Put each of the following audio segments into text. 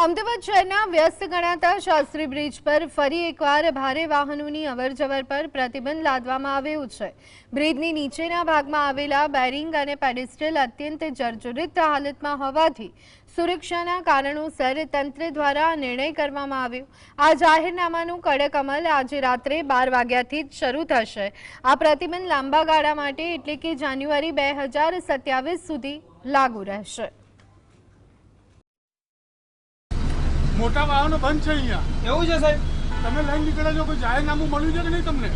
અમદાવાદ શહેરના વ્યસ્ત ગણાતા શાસ્ત્રી બ્રિજ પર ફરી એકવાર ભારે વાહનોની અવરજવર પર પ્રતિબંધ લાદવામાં આવ્યો છે। બ્રિજની નીચેના ભાગમાં આવેલા બેરિંગ અને પેડેસ્ટ્રીયલ અત્યંત જર્જરિત હાલતમાં હોવાથી સુરક્ષાના કારણોસર તંત્ર દ્વારા આ નિર્ણય કરવામાં આવ્યો। આ જાહેરનામાનું કડક અમલ આજે રાત્રે 12 વાગ્યાથી જ શરૂ થશે। આ પ્રતિબંધ લાંબા ગાળા માટે એટલે કે જાન્યુઆરી 2027 સુધી લાગુ રહેશે। मोटा वाहनों बंद है એવું છે સાહેબ? તમે લઈને નીકળ્યા છો, કોઈ જાહેરનામું મળ્યું છે કે નહીં તમને?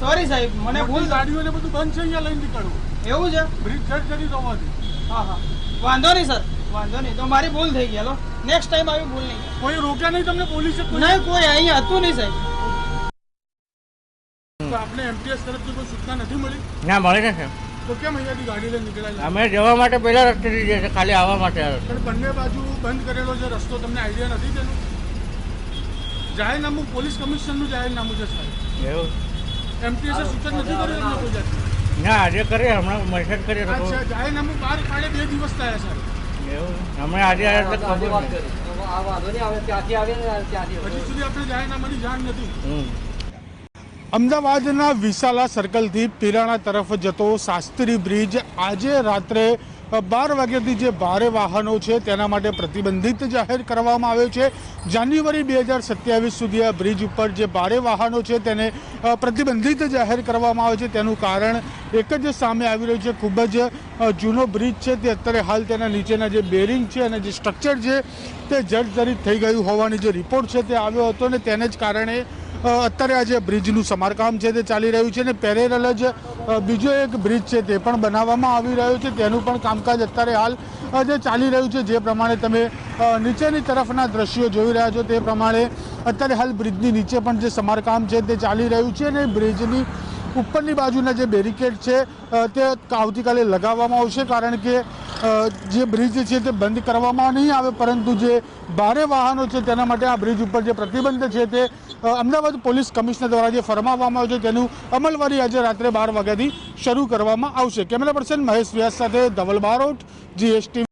સોરી સાહેબ, મને ભૂલ ગાડીઓને બધું બંધ છે અહીંયા લઈને નીકળવું। એવું છે? બ્રિજ જર્જરિત હોવાથી। હા હા, વાંધો નહીં સર, વાંધો નહીં, તો મારી ભૂલ થઈ ગઈ। હાલો નેક્સ્ટ ટાઈમ આવી ભૂલ નહીં। કોઈ રોક્યા નહીં તમને? પોલીસે નહીં, કોઈ અહીંયા હતું નહીં સાહેબ। તો આપણે એમટીએસ તરફથી કોઈ સૂચના નથી મળી? ના મળે છે। તો કેમ અહીંયાથી ગાડી લઈને નીકળ્યા? અમે જવા માટે પહેલા રસ્તેથી જઈએ છીએ, ખાલી આવવા માટે આવે છે। પણ બંને બાજુ બંધ કરેલો છે રસ્તો, તમને આઈડિયા નથી તેનું? જાહેરનામું પોલીસ કમિશનરનું જાહેરનામું છે સાહેબ। એવું એમટીએસે સૂચન નથી કર્યું તમને કોઈ જાતનું? ના, આજે કરીએ, હમણાં મેસેજ કરીએ તો અચ્છા, જાહેરનામું બહાર પાડે 2 દિવસ થયા સાહેબ। એવું હમણાં આજે આવ્યા તો ખબર નહીં। હજી સુધી આપણે જાહેરનામાની જાણ નથી। હમ અમદાવાદના વિશાલા સર્કલથી પીરાણા તરફ જતો શાસ્ત્રી બ્રિજ આજે રાત્રે 12 વાગ્યાથી જે ભારે વાહનો છે તેના માટે પ્રતિબંધિત જાહેર કરવામાં આવ્યો છે। જાન્યુઆરી 2027 સુધી આ બ્રિજ ઉપર જે ભારે વાહનો છે તેને પ્રતિબંધિત જાહેર કરવામાં આવે છે। તેનું કારણ એક જ સામે આવી રહ્યું છે। ખૂબ જ જૂનો બ્રિજ છે તે અત્યારે હાલ તેના નીચેના જે બેરિંગ છે અને જે સ્ટ્રક્ચર છે તે જર્જરિત થઈ ગયું હોવાની જે રિપોર્ટ છે તે આવ્યો હતો ને તેને જ કારણે અત્યારે આ જે બ્રિજનું સમારકામ છે તે ચાલી રહ્યું છે અને પેરેલલ જ બીજો એક બ્રિજ છે તે પણ બનાવવામાં આવી રહ્યો છે। તેનું પણ કામકાજ અત્યારે હાલ જે ચાલી રહ્યું છે। જે પ્રમાણે તમે નીચેની તરફના દ્રશ્યો જોઈ રહ્યા છો તે પ્રમાણે અત્યારે હાલ બ્રિજની નીચે પણ જે સમારકામ છે તે ચાલી રહ્યું છે અને બ્રિજની ઉપરની બાજુના જે બેરિકેડ છે તે આવતીકાલે લગાવવામાં આવશે, કારણ કે જે બ્રિજ છે તે બંધ કરવામાં નહીં આવે, પરંતુ જે ભારે વાહનો છે તેના માટે આ બ્રિજ ઉપર જે પ્રતિબંધ છે તે અમદાવાદ પોલીસ કમિશનર દ્વારા જે ફરમાવવામાં આવ્યું છે તેનું અમલવારી આજે રાત્રે 12 વાગ્યાથી શરૂ કરવામાં આવશે। કેમેરા પર્સન મહેશ વ્યાસ સાથે ધવલ બારોટ, GSTV।